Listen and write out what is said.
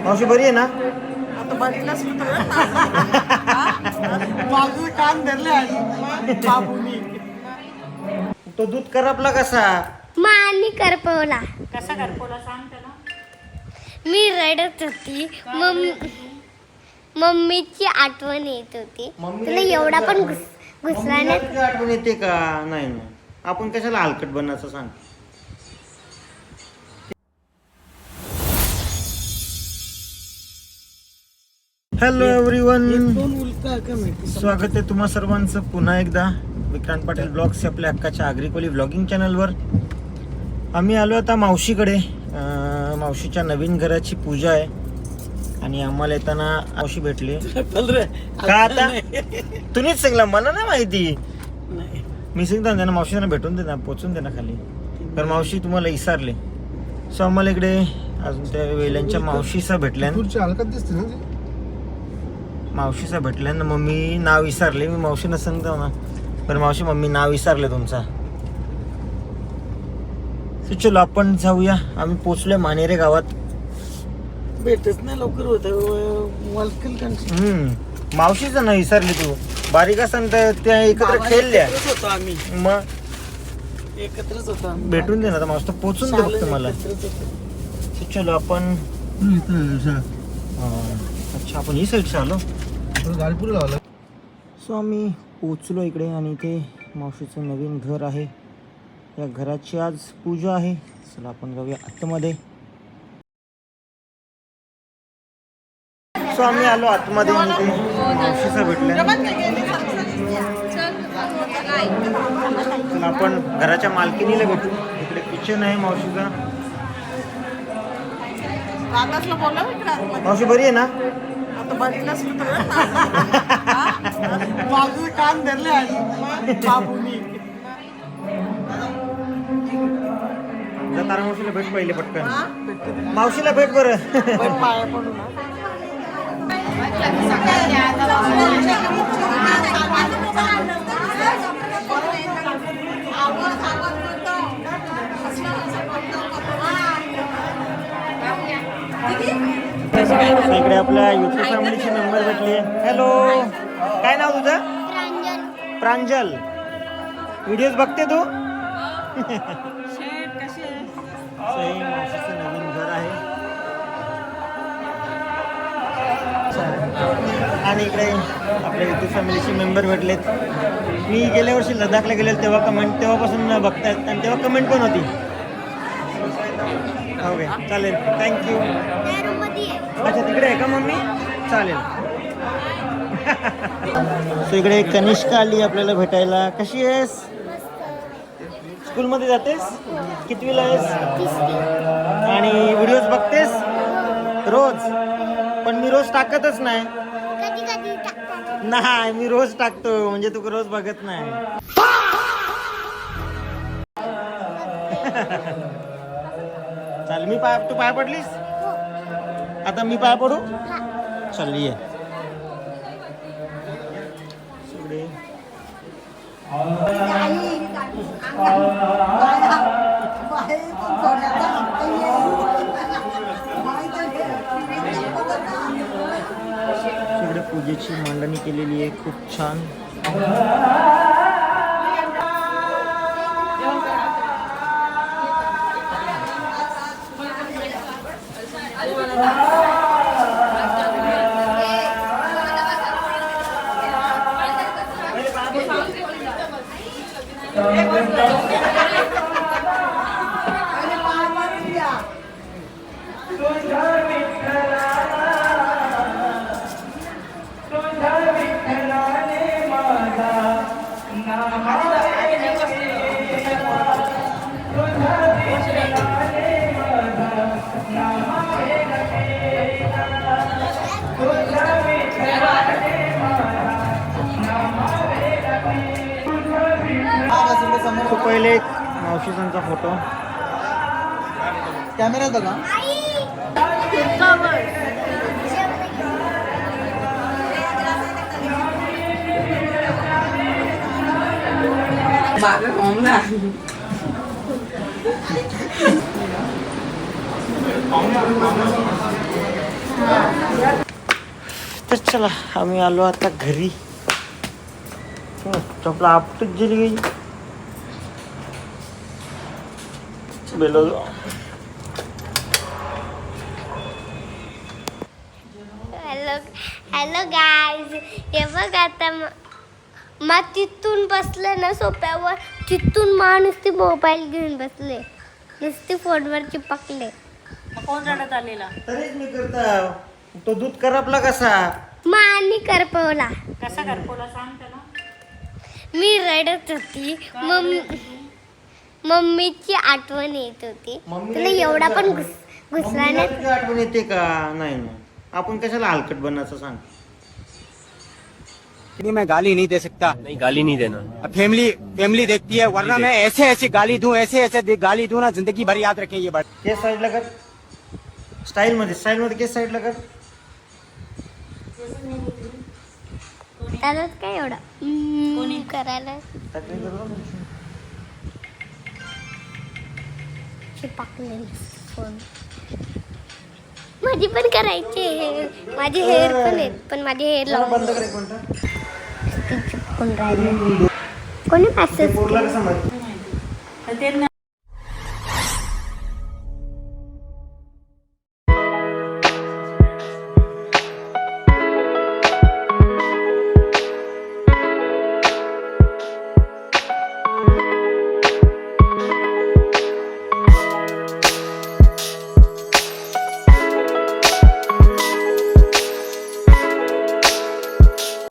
मावशी बरी आहे ना? आता बरीलाच बाजू कान धरले आणि बाबूनी तो दूध करपला कसा? मानी करपवला. कसा करपवला सांग त्याला. मी रडत होती. मम्मीची आठवण येत होती. तुला एवढा पण घुसला नाही. तुझी आठवण येते का? नाही नाही, आपण कशाला हलकट बनायचं सांग. हॅलो एव्हरीवन, स्वागत आहे तुम्हा सर्वांचं पुन्हा एकदा विक्रांत पाटील ब्लॉग्स आपल्या हक्काच्या आग्रिकोली व्लॉगिंग चॅनलवर. आम्ही आलो आता मावशीकडे. मावशीच्या नवीन घराची पूजा आहे आणि आम्हाला येताना मावशी भेटली. का आता तुम्हीच सांगला, मला नाही माहिती. मी सांगतो त्यांना मावशींना भेटून दे ना, पोचून दे ना खाली, तर मावशी तुम्हाला विसरले. सो आम्हाला इकडे अजून त्या वेल्यांच्या मावशीचा भेटल्या. मावशीचा भेटल्या ना, मम्मी नाव विसरले. मी मावशीनं सांगतो ना, पण मावशी मम्मी नाव विसरले तुमचा. चलो आपण जाऊया. आम्ही पोचलोय मानेरे गावात. भेटच नाही लवकर होत. मावशीचं ना विसरली तू. बारीक असं त्या एकत्र खेळल्या होतो आम्ही, मग एकत्रच होतो आम्ही. भेटून दे ना मावशी, पोचून दे फक्त मला. चलो आपण अच्छा आपण ही साईडचे आलो. गाडी पुढे लावला. सो आम्ही पोचलो इकडे आणि इथे मावशीचं नवीन घर आहे. या घराची आज पूजा आहे. चला आपण जाऊया आतमध्ये. सो आम्ही आलो आतमध्ये आणि ते मावशीचं भेटलं. चला आपण घराच्या मालकिनीला भेटू. इकडे किचन आहे मावशीचा. मावशी बरी आहे ना? आता बरीलाच बाजू कान धरले आणि बाबूनी तारा मावशीला भेट पहिले पटकन. मावशीला भेट बरं. पाया पडू ना. इकडे आपल्या युट्यूब फॅमिलीचे मेंबर भेटले. हॅलो, काय नाव तुझं? प्रांजल. व्हिडिओज बघते तू? सही. मावशीचं नवीन घर आहे. आणि इकडे आपल्या युट्यूब फॅमिलीचे मेंबर भेटलेत. मी गेल्या वर्षी लडाखला गेलेलो तेव्हापासून बघतायत आणि तेव्हा कमेंट पण होती. ओके चालेल, थँक्यू. अच्छा तिकडे आहे का मम्मी? चालेल. सो इकडे कनिष्का आली आपल्याला भेटायला. कशी आहेस? स्कूलमध्ये जातेस? कितवीला आहेस? आणि व्हिडिओज बघतेस रोज? पण मी रोज टाकतच नाही. नाही, मी रोज टाकतो, म्हणजे तू रोज बघत नाही. चाल, मी तू पाय पडलीस? आता मी पाय पडू? चल ये. सगळे सगळे पूजेची मांडणी केलेली आहे. खूप छान. तो पहिले एक मावशीचा फोटो. कॅमेरा होता का? तर चला आम्ही आलो आता घरी. आपला आपटच गेली गई बेलो. हॅलो हॅलो गाईज, हे बघ आता मग तिथून बसले ना सोप्यावर, तिथून माणूस ते मोबाईल घेऊन बसले, नुसते फोनवर चिपकले. मग कोण रडत आलेला? तरीच मी करता तो दूध करपला कसा. मानी करपवला. कसा करपोला सांग त्याला. मी रडत होती. मम्मीची आठवण येत होती. तुला एवढा पण घुसला नाही. तुझी आठवण येते का? नाही ना, आपण कशाला हलकट बनायचं सांग. नहीं, मैं गाली नहीं दे सकता. नहीं गाली नहीं देना. अब फैमिली देखती है, वरना मैं ऐसे गाली दूं, ऐसे गाली दूं ना, जिंदगी भर याद रखें ये बात. केस साईडला कर. स्टाईल मध्ये केस साईडला कर. त्यालाच काय एवढं करायला तक्रार करू नको. चिपकले फोन. माझी पण करायची हेअर, माझे हेअर पण आहेत, पण माझे हेअर जरा लावून बंद कर एक मिनिट. चिपकून राहिले. कोणी मेसेज बोलला कसं माहिती? तर ते ना